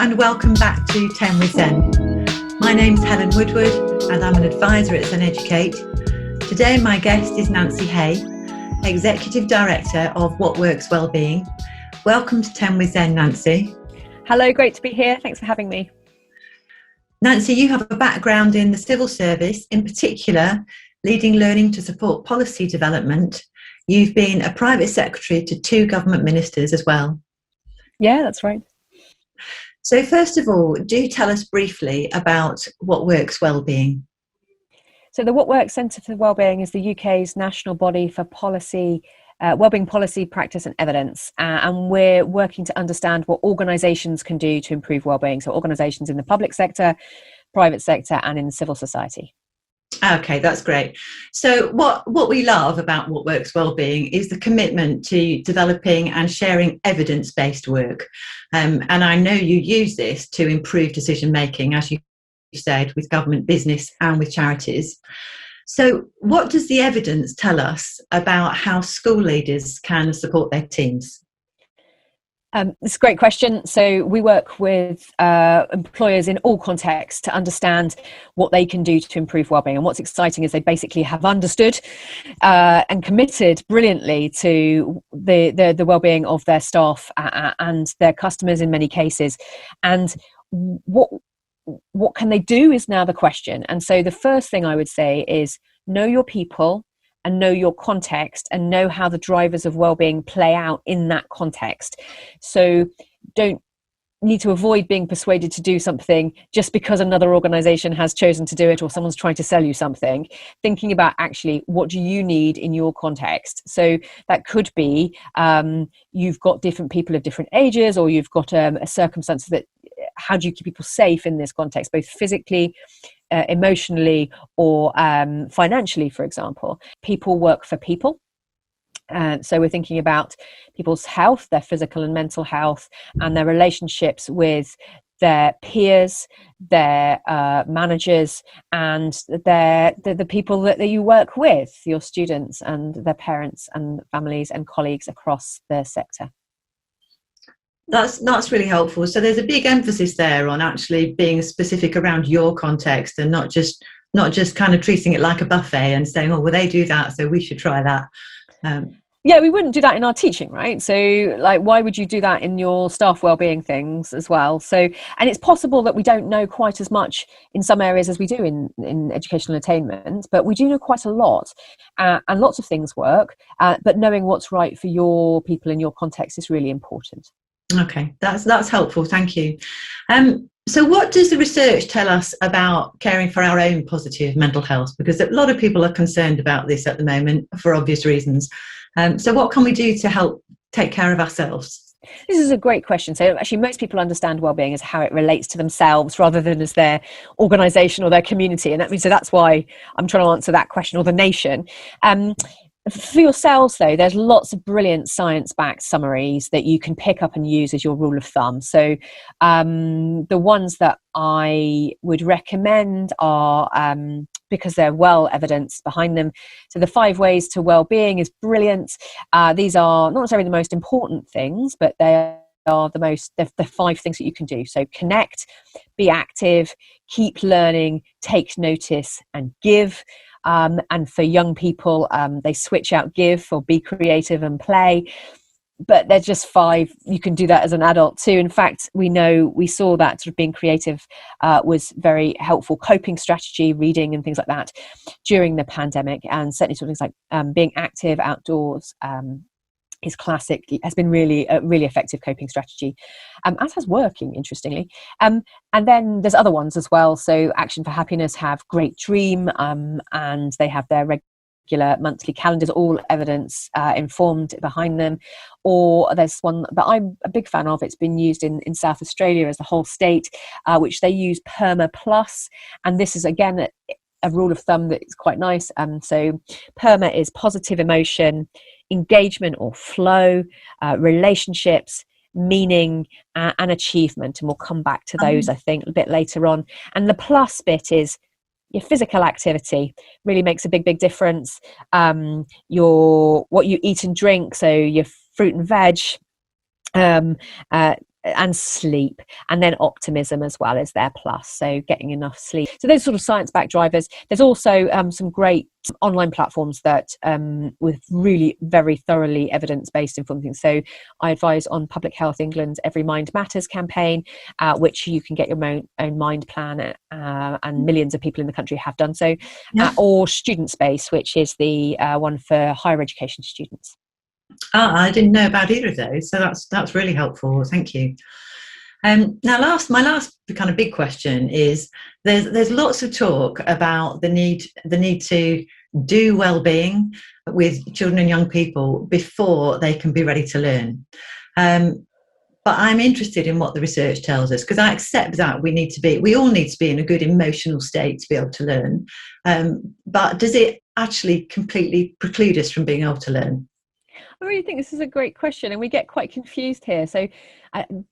and welcome back to 10 with Zen. My name's Helen Woodward and I'm an advisor at Zen Educate. Today my guest is Nancy Hay, Executive Director of What Works Wellbeing. Welcome to 10 with Zen, Nancy. Hello, great to be here. Thanks for having me. Nancy, you have a background in the civil service, in particular leading learning to support policy development. You've been a private secretary to 2 government ministers as well. Yeah, that's right. So first of all, do tell us briefly about What Works Wellbeing. So the What Works Centre for Wellbeing is the UK's national body for policy, wellbeing policy, practice and evidence. And we're working to understand what organisations can do to improve wellbeing. So organisations in the public sector, private sector and in civil society. Okay, that's great. So what we love about What Works Wellbeing is the commitment to developing and sharing evidence-based work. And I know you use this to improve decision making, as you said, with government, business and with charities. So what does the evidence tell us about how school leaders can support their teams? It's a great question. So we work with employers in all contexts to understand what they can do to improve wellbeing. And what's exciting is they basically have understood and committed brilliantly to the wellbeing of their staff and their customers in many cases. And what can they do is now the question. And so the first thing I would say is know your people and know your context and know how the drivers of wellbeing play out in that context. So don't need to avoid being persuaded to do something just because another organization has chosen to do it or someone's trying to sell you something. Thinking about actually what do you need in your context. So that could be you've got different people of different ages, or you've got a circumstance that how do you keep people safe in this context, both physically, emotionally or financially, for example. People work for people. So we're thinking about people's health, their physical and mental health, and their relationships with their peers, their managers, and the people that you work with, your students and their parents and families and colleagues across the sector. That's really helpful. So there's a big emphasis there on actually being specific around your context and not just kind of treating it like a buffet and saying, oh, well, they do that, so we should try that. Yeah, we wouldn't do that in our teaching, right? So like, why would you do that in your staff wellbeing things as well? So, and it's possible that we don't know quite as much in some areas as we do in educational attainment, but we do know quite a lot and lots of things work, but knowing what's right for your people in your context is really important. Okay, that's helpful. Thank you. So what does the research tell us about caring for our own positive mental health? Because a lot of people are concerned about this at the moment for obvious reasons. So what can we do to help take care of ourselves? This is a great question. So actually most people understand wellbeing as how it relates to themselves rather than as their organisation or their community. And that means, so that's why I'm trying to answer that question, or the nation. For yourselves, though, there's lots of brilliant science-backed summaries that you can pick up and use as your rule of thumb. So the ones that I would recommend are, because they're well evidenced behind them. So the 5 ways to well-being is brilliant. These are not necessarily the most important things, but they are the 5 things that you can do. So connect, be active, keep learning, take notice and give. And for young people, they switch out give for be creative and play. But they're just 5. You can do that as an adult too. In fact, we saw that sort of being creative was very helpful coping strategy, reading and things like that during the pandemic. And certainly sort of things like being active outdoors is classic, has been really a really effective coping strategy, as has working, interestingly. And then there's other ones as well. So Action for Happiness have Great Dream, and they have their regular monthly calendars, all evidence informed behind them. Or there's one that I'm a big fan of. It's been used in South Australia as the whole state, which they use PERMA Plus. And this is, again, a rule of thumb that is quite nice. So PERMA is positive emotion, engagement or flow, relationships, meaning and achievement. And we'll come back to those, I think, a bit later on. And the plus bit is your physical activity really makes a big difference. What you eat and drink, so your fruit and veg, and sleep, and then optimism as well is their plus, so getting enough sleep. So those sort of science-backed drivers. There's also some great online platforms that with really very thoroughly evidence-based informing. So I advise on Public Health England's Every Mind Matters campaign, which you can get your own mind plan, and millions of people in the country have done so. Or Student Space, which is the one for higher education students. I didn't know about either of those, so that's really helpful. Thank you. Now, my last kind of big question is: there's lots of talk about the need to do wellbeing with children and young people before they can be ready to learn. But I'm interested in what the research tells us, because I accept that we all need to be in a good emotional state to be able to learn. But does it actually completely preclude us from being able to learn? I really think this is a great question, and we get quite confused here. So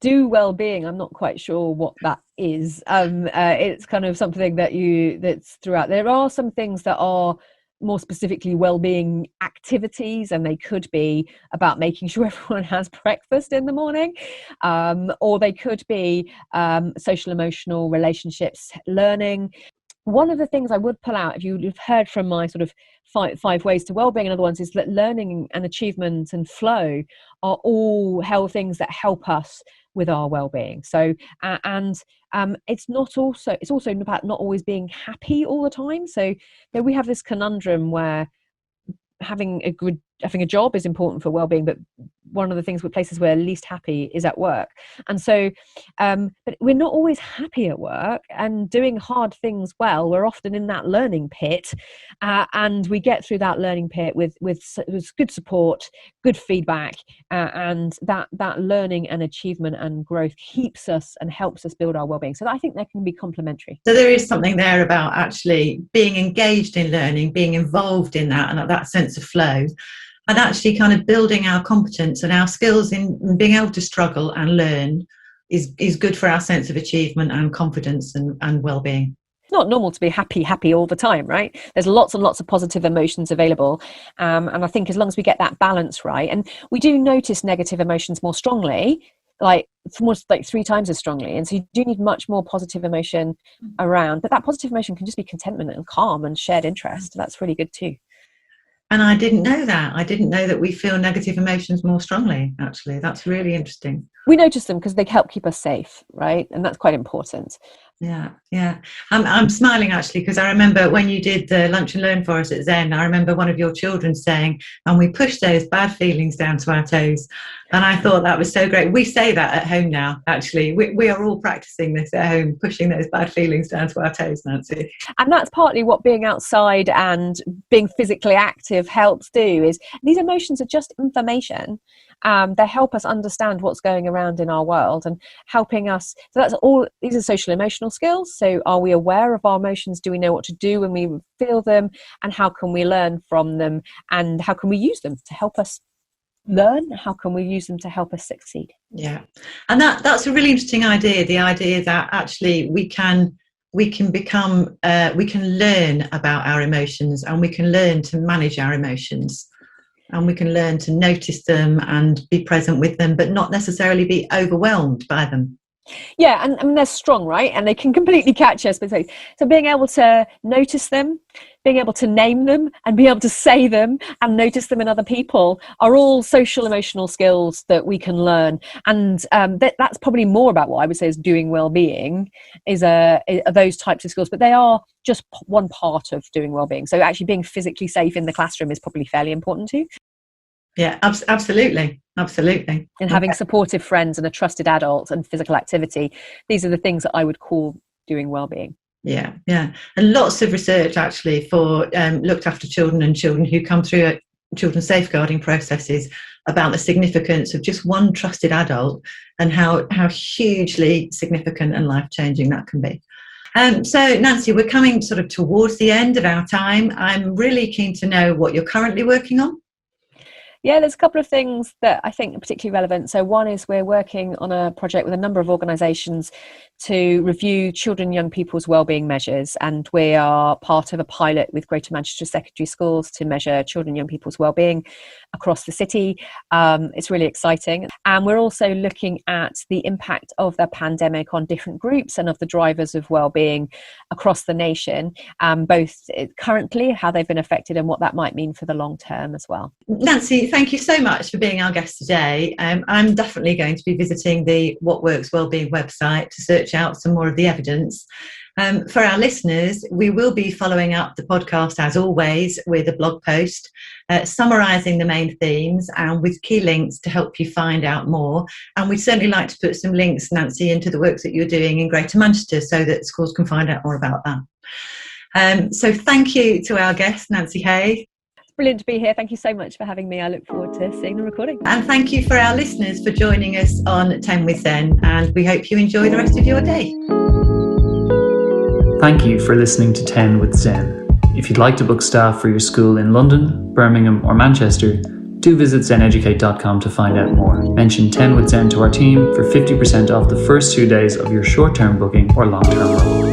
do well-being, I'm not quite sure what that is. It's kind of something that's throughout. There are some things that are more specifically well-being activities, and they could be about making sure everyone has breakfast in the morning, or they could be social emotional relationships learning. One of the things I would pull out, if you've heard from my sort of five ways to wellbeing and other ones, is that learning and achievement and flow are all things that help us with our well-being. So it's also about not always being happy all the time. So we have this conundrum where having a job is important for well-being, but one of the places we're least happy is at work. And so but we're not always happy at work, and doing hard things well, we're often in that learning pit, and we get through that learning pit with good support, good feedback, and that learning and achievement and growth keeps us and helps us build our well-being. So I think they can be complementary. So there is something there about actually being engaged in learning, being involved in that, and that sense of flow, and actually kind of building our competence and our skills in being able to struggle and learn is good for our sense of achievement and confidence and well-being. It's not normal to be happy all the time, right? There's lots and lots of positive emotions available, and I think as long as we get that balance right, and we do notice negative emotions more strongly, like 3 times as strongly, and so you do need much more positive emotion around, but that positive emotion can just be contentment and calm and shared interest. That's really good too. And I didn't know that we feel negative emotions more strongly. Actually, that's really interesting. We notice them because they help keep us safe, right? And that's quite important. Yeah. I'm smiling actually, because I remember when you did the lunch and learn for us at Zen, I remember one of your children saying, and we push those bad feelings down to our toes. And I thought that was so great. We say that at home now, actually. We are all practicing this at home, pushing those bad feelings down to our toes, Nancy. And that's partly what being outside and being physically active helps do, is these emotions are just information. They help us understand what's going around in our world and helping us. So that's all. These are social emotional skills. So are we aware of our emotions? Do we know what to do when we feel them? And how can we learn from them? And how can we use them to help us learn? How can we use them to help us succeed? Yeah. And that's a really interesting idea. The idea that actually we can become, we can learn about our emotions, and we can learn to manage our emotions. And we can learn to notice them and be present with them, but not necessarily be overwhelmed by them. Yeah, and they're strong, right? And they can completely catch us. So being able to notice them, being able to name them, and be able to say them and notice them in other people are all social emotional skills that we can learn. And that's probably more about what I would say is doing well-being, are those types of skills. But they are just one part of doing well-being. So actually being physically safe in the classroom is probably fairly important too. Yeah, absolutely. And having supportive friends and a trusted adult and physical activity, these are the things that I would call doing well-being. Yeah. And lots of research actually for looked after children and children who come through children's safeguarding processes about the significance of just one trusted adult, and how hugely significant and life-changing that can be. So Nancy, we're coming sort of towards the end of our time. I'm really keen to know what you're currently working on. Yeah, there's a couple of things that I think are particularly relevant. So one is we're working on a project with a number of organisations to review children and young people's wellbeing measures, and we are part of a pilot with Greater Manchester Secondary Schools to measure children and young people's wellbeing across the city. It's really exciting. And we're also looking at the impact of the pandemic on different groups and of the drivers of wellbeing across the nation, both currently, how they've been affected, and what that might mean for the long term as well. Nancy, thank you so much for being our guest today. I'm definitely going to be visiting the What Works Wellbeing website to search out some more of the evidence. For our listeners, we will be following up the podcast as always with a blog post summarising the main themes and with key links to help you find out more. And we'd certainly like to put some links, Nancy, into the works that you're doing in Greater Manchester so that schools can find out more about that. So thank you to our guest, Nancy Hay. Brilliant to be here. Thank you so much for having me. I look forward to seeing the recording. And thank you for our listeners for joining us on 10 with Zen, and we hope you enjoy the rest of your day. Thank you for listening to 10 with Zen. If you'd like to book staff for your school in London, Birmingham or Manchester, do visit zeneducate.com to find out more. Mention 10 with Zen to our team for 50% off the first 2 days of your short-term booking or long-term booking.